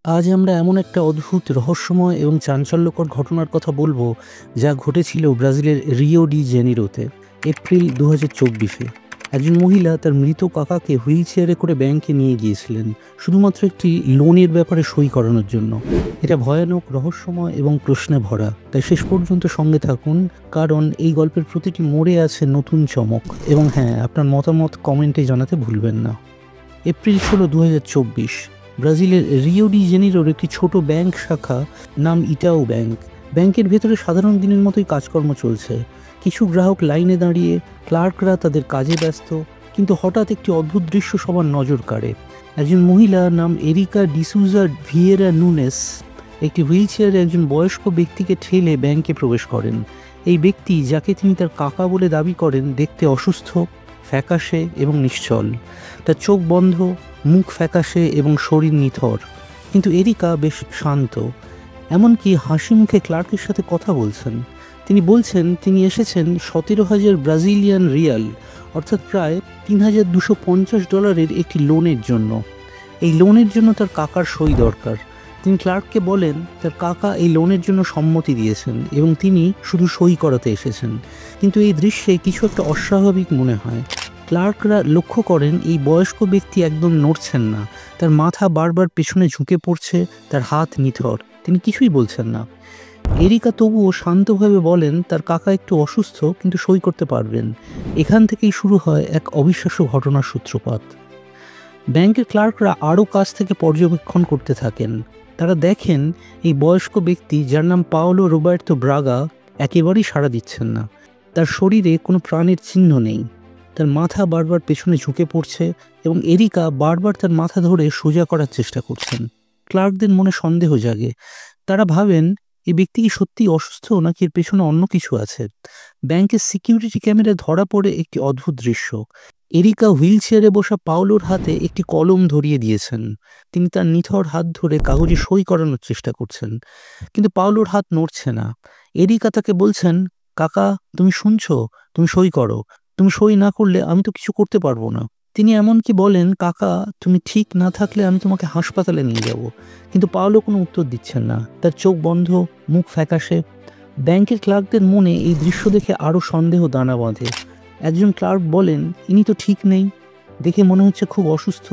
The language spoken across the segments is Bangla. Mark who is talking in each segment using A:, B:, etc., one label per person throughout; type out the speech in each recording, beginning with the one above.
A: আজ আমরা এমন একটা অদ্ভুত রহস্যময় এবং চাঞ্চল্যকর ঘটনার কথা বলবো যা ঘটেছিল ব্রাজিলের রিও ডি জেনিরোতে এপ্রিল 2024-এ। একজন মহিলা তার মৃত কাকাকে হুইল চেয়ারে করে ব্যাংকে নিয়ে গিয়েছিলেন শুধুমাত্র একটি লোনের ব্যাপারে সই করানোর জন্য। এটা ভয়ানক, রহস্যময় এবং প্রশ্নে ভরা, তাই শেষ পর্যন্ত সঙ্গে থাকুন, কারণ এই গল্পের প্রতিটি মোড়ে আছে নতুন চমক। এবং হ্যাঁ, আপনার মতামত কমেন্টে জানাতে ভুলবেন না। এপ্রিল 16, 2024, ব্রাজিলের রিও ডি জেনিরোর একটি ছোট ব্যাংক শাখা, নাম ইটাও ব্যাংক। ব্যাংকের ভেতরে সাধারণ দিনের মতোই কাজকর্ম চলছে। কিছু গ্রাহক লাইনে দাঁড়িয়ে, ক্লার্করা তাদের কাজে ব্যস্ত, কিন্তু হঠাৎ একটি অদ্ভুত দৃশ্য সবার নজর কাড়ে। একজন মহিলা নাম এরিকা ডিসুজা ভিয়েরা নুনেস একটি হুইল চেয়ারে একজন বয়স্ক ব্যক্তিকে ঠেলে ব্যাংকে প্রবেশ করেন। এই ব্যক্তি, যাকে তিনি তার কাকা বলে দাবি করেন, দেখতে অসুস্থ, ফ্যাকাশে এবং নিশ্চল। তার চোখ বন্ধ, মুখ ফ্যাকাশে এবং শরীর নিথর। কিন্তু এরিকা বেশ শান্ত, এমনকি হাসি মুখে ক্লার্কের সাথে কথা বলছেন। তিনি বলছেন তিনি এসেছেন 17,000 ব্রাজিলিয়ান রিয়াল, অর্থাৎ প্রায় $3,250 একটি লোনের জন্য। এই লোনের জন্য তার কাকার সই দরকার। তিনি ক্লার্ককে বলেন তার কাকা এই লোনের জন্য সম্মতি দিয়েছেন এবং তিনি শুধু সই করাতে এসেছেন। কিন্তু এই দৃশ্যে কিছু একটা অস্বাভাবিক মনে হয়। ক্লার্করা লক্ষ্য করেন এই বয়স্ক ব্যক্তি একদম নড়ছেন না, তার মাথা বারবার পেছনে ঝুঁকে পড়ছে, তার হাত নিথর, তিনি কিছুই বলছেন না। এরিকা তবুও শান্তভাবে বলেন তার কাকা একটু অসুস্থ, কিন্তু সই করতে পারবেন। এখান থেকেই শুরু হয় এক অবিশ্বাস্য ঘটনার সূত্রপাত। ব্যাংকের ক্লার্করা আরও কাছ থেকে পর্যবেক্ষণ করতে থাকেন। তারা দেখেন এই বয়স্ক ব্যক্তি, যার নাম পাওলো রোবার্তো ব্রাগা, একেবারেই সাড়া দিচ্ছেন না। তার শরীরে কোনো প্রাণের চিহ্ন নেই, তার মাথা বারবার পেছনে ঝুঁকে পড়ছে এবং এরিকা বারবার তার মাথা ধরে সোজা করার চেষ্টা করছেন। ক্লার্কদের মনে সন্দেহ জাগে। তারা ভাবেন এই ব্যক্তি কি সত্যিই অসুস্থ, নাকি এর পেছনে অন্য কিছু আছে। ব্যাংকের সিকিউরিটি ক্যামেরায় ধরা পড়ে একটি অদ্ভুত দৃশ্য। এরিকা হুইল চেয়ারে বসা পাওলোর হাতে একটি কলম ধরিয়ে দিয়েছেন। তিনি তার নিথর হাত ধরে কাগজে সই করানোর চেষ্টা করছেন, কিন্তু পাওলোর হাত নড়ছে না। এরিকা তাকে বলছেন, কাকা তুমি শুনছো, তুমি সই করো, তুমি সই না করলে আমি তো কিছু করতে পারবো না। তিনি এমনকি বলেন, কাকা তুমি ঠিক না থাকলে আমি তোমাকে হাসপাতালে নিয়ে যাব। কিন্তু পাওলো কোনো উত্তর দিচ্ছেন না, তার চোখ বন্ধ, মুখ ফ্যাকাশে। ব্যাংকের ক্লার্কদের মনে এই দৃশ্য দেখে আরও সন্দেহ দানা বাঁধে। একজন ক্লার্ক বলেন, ইনি তো ঠিক নেই, দেখে মনে হচ্ছে খুব অসুস্থ।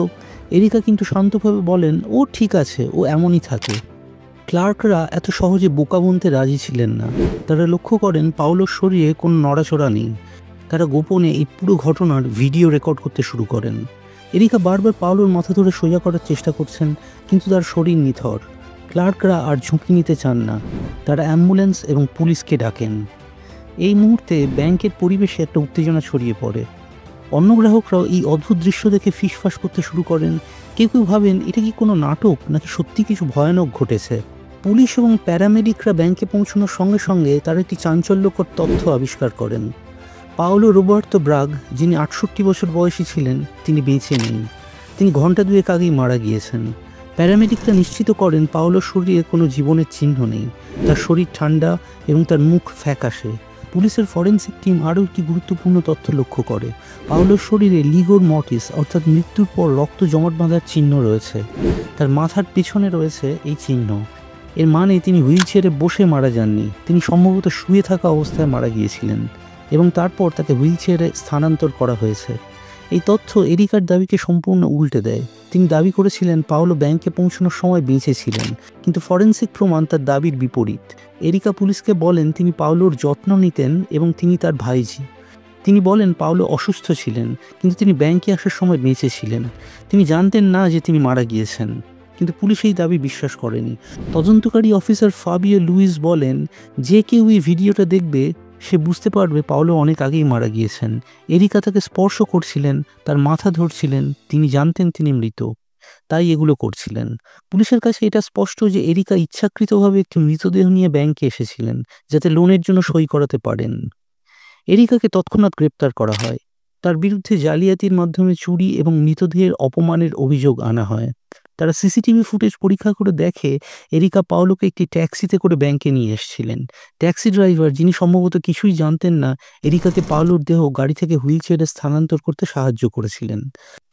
A: এরিকা কিন্তু শান্তভাবে বলেন, ও ঠিক আছে, ও এমনই থাকে। ক্লার্করা এত সহজে বোকা বুনতে রাজি ছিলেন না। তারা লক্ষ্য করেন পাওলোর শরীরে কোনো নড়াচড়া নেই। তারা গোপনে এই পুরো ঘটনার ভিডিও রেকর্ড করতে শুরু করেন। এরিকা বারবার পাওলোর মাথা ধরে সোজা করার চেষ্টা করছেন, কিন্তু তার শরীর নিথর। ক্লার্করা আর ঝুঁকি নিতে চান না। তারা অ্যাম্বুলেন্স এবং পুলিশকে ডাকেন। এই মুহূর্তে ব্যাংকের পরিবেশে একটা উত্তেজনা ছড়িয়ে পড়ে। অন্য গ্রাহকরাও এই অদ্ভুত দৃশ্য দেখে ফিসফাস করতে শুরু করেন। কেউ কেউ ভাবেন এটা কি কোনো নাটক, নাকি সত্যি কিছু ভয়ানক ঘটেছে। পুলিশ এবং প্যারামেডিকরা ব্যাংকে পৌঁছানোর সঙ্গে সঙ্গে তারা একটি চাঞ্চল্যকর তথ্য আবিষ্কার করেন। পাওলো রোবার্তো ব্রাগ, যিনি 68 বছর বয়সী ছিলেন, তিনি বেঁচে নেই। তিনি ঘণ্টা দুয়েক আগেই মারা গিয়েছেন। প্যারামেডিকরা নিশ্চিত করেন পাওলোর শরীরে কোনো জীবনের চিহ্ন নেই, তার শরীর ঠান্ডা এবং তার মুখ ফ্যাকাশে। পুলিশের ফরেন্সিক টিম আরও একটি গুরুত্বপূর্ণ তথ্য লক্ষ্য করে। পাওলোর শরীরে লিগোর মর্টিস, অর্থাৎ মৃত্যুর পর রক্ত জমাট বাঁধার চিহ্ন রয়েছে। তার মাথার পিছনে রয়েছে এই চিহ্ন। এর মানে তিনি হুইল চেয়ারে বসে মারা যাননি, তিনি সম্ভবত শুয়ে থাকা অবস্থায় মারা গিয়েছিলেন এবং তারপর তাকে হুইল চেয়ারে স্থানান্তর করা হয়েছে। এই তথ্য এরিকার দাবিকে সম্পূর্ণ উল্টে দেয়। তিনি দাবি করেছিলেন পাওলো ব্যাংকে পৌঁছানোর সময় বেঁচে ছিলেন, কিন্তু ফরেন্সিক প্রমাণ তার দাবির বিপরীত। এরিকা পুলিশকে বলেন তিনি পাওলোর যত্ন নিতেন এবং তিনি তার ভাইঝি। তিনি বলেন পাওলো অসুস্থ ছিলেন, কিন্তু তিনি ব্যাংকে আসার সময় বেঁচে ছিলেন। তিনি জানতেন না যে তিনি মারা গিয়েছেন, কিন্তু পুলিশ এই দাবি বিশ্বাস করেনি। তদন্তকারী অফিসার ফাবিও লুইস বলেন, যে কেউ এই ভিডিওটা দেখবে সে বুঝতে পারবে পাওলো অনেক আগেই মারা গিয়েছেন। এরিকা তাকে স্পর্শ করছিলেন, তার মাথা ধরছিলেন, তিনি জানতেন তিনি মৃত, তাই এগুলো করছিলেন। পুলিশের কাছে এটা স্পষ্ট যে এরিকা ইচ্ছাকৃতভাবে একটি মৃতদেহ নিয়ে ব্যাংকে এসেছিলেন, যাতে লোনের জন্য সই করাতে পারেন। এরিকাকে তৎক্ষণাৎ গ্রেপ্তার করা হয়। তার বিরুদ্ধে জালিয়াতির মাধ্যমে চুরি এবং মৃতদেহের অপমানের অভিযোগ আনা হয়। তারা সিসিটিভি ফুটেজ পরীক্ষা করে দেখে এরিকা পাওলোকে একটি ট্যাক্সিতে করে ব্যাংকে নিয়ে এসেছিলেন। ট্যাক্সি ড্রাইভার, যিনি সম্ভবত কিছুই জানতেন না, এরিকাকে পাওলোর দেহ গাড়ি থেকে হুইল চেয়ারে স্থানান্তর করতে সাহায্য করেছিলেন।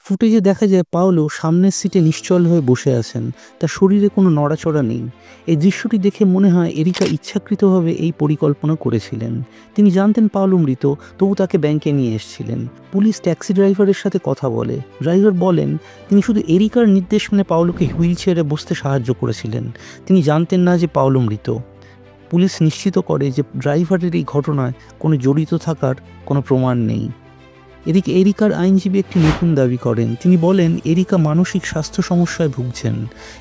A: ফুটেজে দেখা যায় পাওলো সামনের সিটে নিশ্চল হয়ে বসে আছেন, তার শরীরে কোনো নড়াচড়া নেই। এই দৃশ্যটি দেখে মনে হয় এরিকা ইচ্ছাকৃতভাবে এই পরিকল্পনা করেছিলেন। তিনি জানতেন পাওলো মৃত, তবু তাকে ব্যাংকে নিয়ে এসেছিলেন। পুলিশ ট্যাক্সি ড্রাইভারের সাথে কথা বলে। ড্রাইভার বলেন তিনি শুধু এরিকার নির্দেশ মেনে পাওলোকে হুইল চেয়ারে বসতে সাহায্য করেছিলেন, তিনি জানতেন না যে পাওলো মৃত। পুলিশ নিশ্চিত করে যে ড্রাইভারের এই ঘটনায় কোনো জড়িত থাকার কোনো প্রমাণ নেই। এদিকে এরিকার আইনজীবী একটি নতুন দাবি করেন। তিনি বলেন এরিকা মানসিক স্বাস্থ্য সমস্যায় ভুগছেন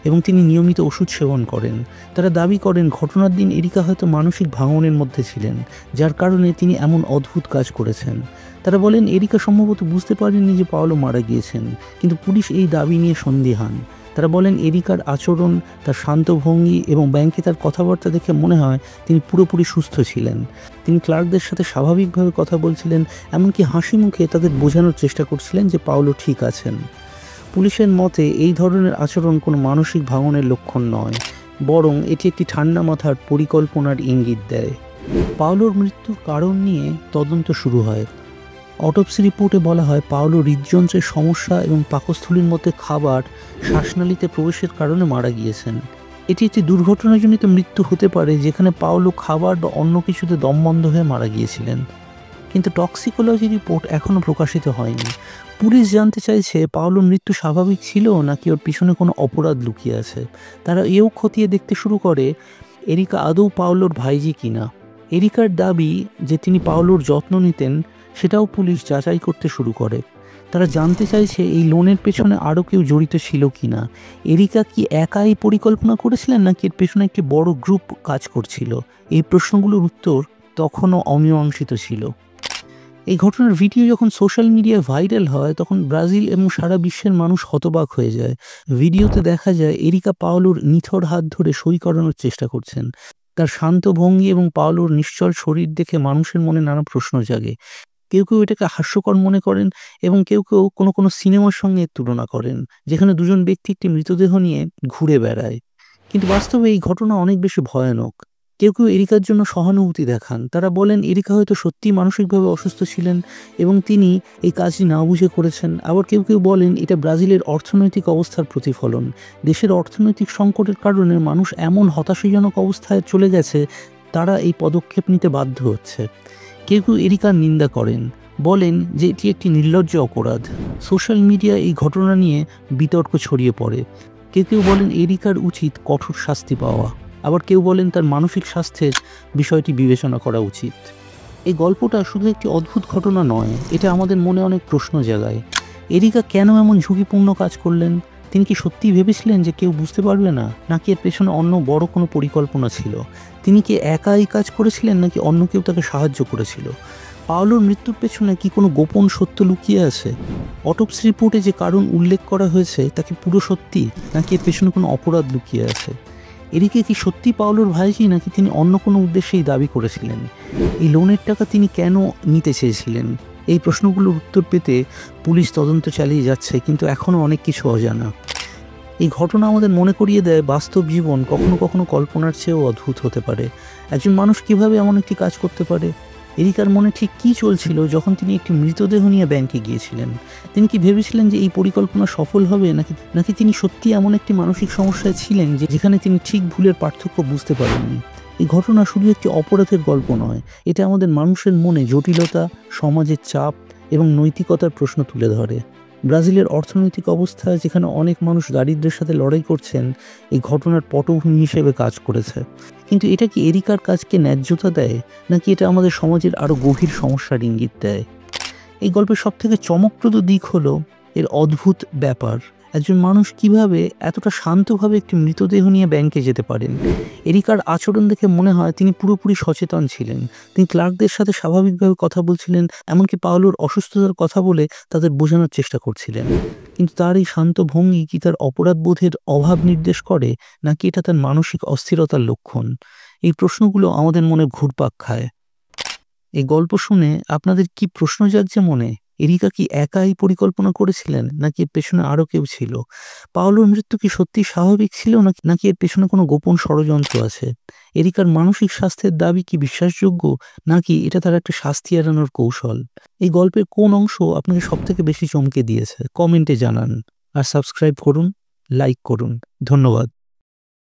A: এবং তিনি নিয়মিত ওষুধ সেবন করেন। তারা দাবি করেন ঘটনার দিন এরিকা হয়তো মানসিক ভাঙনের মধ্যে ছিলেন, যার কারণে তিনি এমন অদ্ভুত কাজ করেছেন। তারা বলেন এরিকা সম্ভবত বুঝতে পারেননি যে পাওলো মারা গিয়েছেন, কিন্তু পুলিশ এই দাবি নিয়ে সন্দিহান। তারা বলেন এরিকার আচরণ, তার শান্ত ভঙ্গি এবং ব্যাংকে তার কথাবার্তা দেখে মনে হয় তিনি পুরোপুরি সুস্থ ছিলেন। তিনি ক্লার্কদের সাথে স্বাভাবিকভাবে কথা বলছিলেন, এমনকি হাসি মুখে তাদের বোঝানোর চেষ্টা করছিলেন যে পাওলো ঠিক আছেন। পুলিশের মতে এই ধরনের আচরণ কোনো মানসিক ভাঙনের লক্ষণ নয়, বরং এটি একটি ঠান্ডা মাথার পরিকল্পনার ইঙ্গিত দেয়। পাওলোর মৃত্যুর কারণ নিয়ে তদন্ত শুরু হয়। অটোপসি রিপোর্টে বলা হয় পাওলো হৃদযন্ত্রের সমস্যা এবং পাকস্থলীর মধ্যে খাবার শ্বাসনালীতে প্রবেশের কারণে মারা গিয়েছেন। এটি একটি দুর্ঘটনাজনিত মৃত্যু হতে পারে, যেখানে পাওলো খাবার বা অন্য কিছুতে দম বন্ধ হয়ে মারা গিয়েছিলেন। কিন্তু টক্সিকোলজি রিপোর্ট এখনও প্রকাশিত হয়নি। পুলিশ জানতে চাইছে পাওলোর মৃত্যু স্বাভাবিক ছিল নাকি ওর পিছনে কোনো অপরাধ লুকিয়ে আছে। তারা এও খতিয়ে দেখতে শুরু করে এরিকা আদৌ পাওলোর ভাইজি কিনা। এরিকার দাবি যে তিনি পাওলোর যত্ন নিতেন, সেটাও পুলিশ যাচাই করতে শুরু করে। তারা জানতে চাইছে এই লোনের পেছনে আরও কেউ জড়িত ছিল কিনা। এরিকা কি একাই পরিকল্পনা করেছিলেন নাকি এর পেছনে একটি বড় গ্রুপ কাজ করছিল? এই প্রশ্নগুলোর উত্তর তখনও অমীমাংসিত ছিল। এই ঘটনার ভিডিও যখন সোশ্যাল মিডিয়ায় ভাইরাল হয়, তখন ব্রাজিল এবং সারা বিশ্বের মানুষ হতবাক হয়ে যায়। ভিডিওতে দেখা যায় এরিকা পাওলোর নিথর হাত ধরে সই করানোর চেষ্টা করছেন। তার শান্ত ভঙ্গি এবং পাওলোর নিশ্চল শরীর দেখে মানুষের মনে নানা প্রশ্ন জাগে। কেউ কেউ এটাকে হাস্যকর মনে করেন এবং কেউ কেউ কোনো সিনেমার সঙ্গে তুলনা করেন, যেখানে দুজন ব্যক্তি একটি মৃতদেহ নিয়ে ঘুরে বেড়ায়। কিন্তু বাস্তবে এই ঘটনা অনেক বেশি ভয়ানক। কেউ কেউ এরিকার জন্য সহানুভূতি দেখান। তারা বলেন এরিকা হয়তো সত্যিই মানসিকভাবে অসুস্থ ছিলেন এবং তিনি এই কাজটি না বুঝে করেছেন। আবার কেউ কেউ বলেন এটা ব্রাজিলের অর্থনৈতিক অবস্থার প্রতিফলন। দেশের অর্থনৈতিক সংকটের কারণে মানুষ এমন হতাশাজনক অবস্থায় চলে গেছে, তারা এই পদক্ষেপ নিতে বাধ্য হচ্ছে। কেউ কেউ এরিকার নিন্দা করেন, বলেন যে এটি একটি নির্লজ্জ অপরাধ। সোশ্যাল মিডিয়ায় এই ঘটনা নিয়ে বিতর্ক ছড়িয়ে পড়ে। কেউ কেউ বলেন এরিকার উচিত কঠোর শাস্তি পাওয়া, আবার কেউ বলেন তার মানসিক স্বাস্থ্যের বিষয়টি বিবেচনা করা উচিত। এই গল্পটা শুধু একটি অদ্ভুত ঘটনা নয়, এটা আমাদের মনে অনেক প্রশ্ন জাগায়। এরিকা কেন এমন ঝুঁকিপূর্ণ কাজ করলেন? তিনি কি সত্যিই ভেবেছিলেন যে কেউ বুঝতে পারবে না, নাকি এর পেছনে অন্য বড় কোনো পরিকল্পনা ছিল? তিনি কি একাই কাজ করেছিলেন নাকি অন্য কেউ তাকে সাহায্য করেছিল? পাওলোর মৃত্যুর পেছনে কি কোনো গোপন সত্য লুকিয়ে আছে? অটোপসি রিপোর্টে যে কারণ উল্লেখ করা হয়েছে তা কি পুরো সত্যি, নাকি এর পেছনে কোনো অপরাধ লুকিয়ে আছে? এরিকা কি সত্যি পাওলোর ভাইজি, নাকি তিনি অন্য কোনো উদ্দেশ্যেই দাবি করেছিলেন? এই লোনের টাকা তিনি কেন নিতে চেয়েছিলেন? এই প্রশ্নগুলোর উত্তর পেতে পুলিশ তদন্ত চালিয়ে যাচ্ছে, কিন্তু এখনও অনেক কিছু অজানা। এই ঘটনা আমাদের মনে করিয়ে দেয় বাস্তব জীবন কখনো কখনো কল্পনার চেয়েও অদ্ভুত হতে পারে। একজন মানুষ কিভাবে এমন একটি কাজ করতে পারে? এরিকার মনে ঠিক কী চলছিল যখন তিনি একটি মৃতদেহ নিয়ে ব্যাংকে গিয়েছিলেন? তিনি কি ভেবেছিলেন যে এই পরিকল্পনা সফল হবে, নাকি তিনি সত্যি এমন একটি মানসিক সমস্যায় ছিলেন যেখানে তিনি ঠিক ভুলের পার্থক্য বুঝতে পারেননি? এই ঘটনা শুধু একটি অপরাধের গল্প নয়, এটা আমাদের মানুষের মনে জটিলতা, সমাজের চাপ এবং নৈতিকতার প্রশ্ন তুলে ধরে। ব্রাজিলের অর্থনৈতিক অবস্থা, যেখানে অনেক মানুষ দারিদ্র্যের সাথে লড়াই করছেন, এই ঘটনার পটভূমি হিসেবে কাজ করেছে। কিন্তু এটা কি এরিকার কাজকে ন্যায্যতা দেয়, নাকি এটা আমাদের সমাজের আরও গভীর সমস্যার ইঙ্গিত দেয়? এই গল্পের সবথেকে চমকপ্রদ দিক হলো এর অদ্ভুত ব্যাপার। একজন মানুষ কিভাবে এতটা শান্তভাবে একটি মৃতদেহ নিয়ে ব্যাংকে যেতে পারেন? এরিকার আচরণ দেখে মনে হয় তিনি পুরোপুরি সচেতন ছিলেন। তিনি ক্লার্কদের সাথে স্বাভাবিকভাবে কথা বলছিলেন, এমনকি পাওলোর অসুস্থতার কথা বলে তাদের বোঝানোর চেষ্টা করছিলেন। কিন্তু তার এই শান্ত ভঙ্গি কি তার অপরাধবোধের অভাব নির্দেশ করে, নাকি এটা তার মানসিক অস্থিরতার লক্ষণ? এই প্রশ্নগুলো আমাদের মনে ঘুরপাক খায়। এই গল্প শুনে আপনাদের কি প্রশ্ন জাগছে মনে? এরিকা কি একাই পরিকল্পনা করেছিলেন, নাকি এর পেছনে আরও কেউ ছিল? পাওলোর মৃত্যু কি সত্যি স্বাভাবিক ছিল, নাকি এর পেছনে কোনো গোপন ষড়যন্ত্র আছে? এরিকার মানসিক স্বাস্থ্যের দাবি কি বিশ্বাসযোগ্য, নাকি এটা তার একটা শাস্তি এড়ানোর কৌশল? এই গল্পের কোন অংশ আপনাকে সবথেকে বেশি চমকে দিয়েছে? কমেন্টে জানান। আর সাবস্ক্রাইব করুন, লাইক করুন। ধন্যবাদ।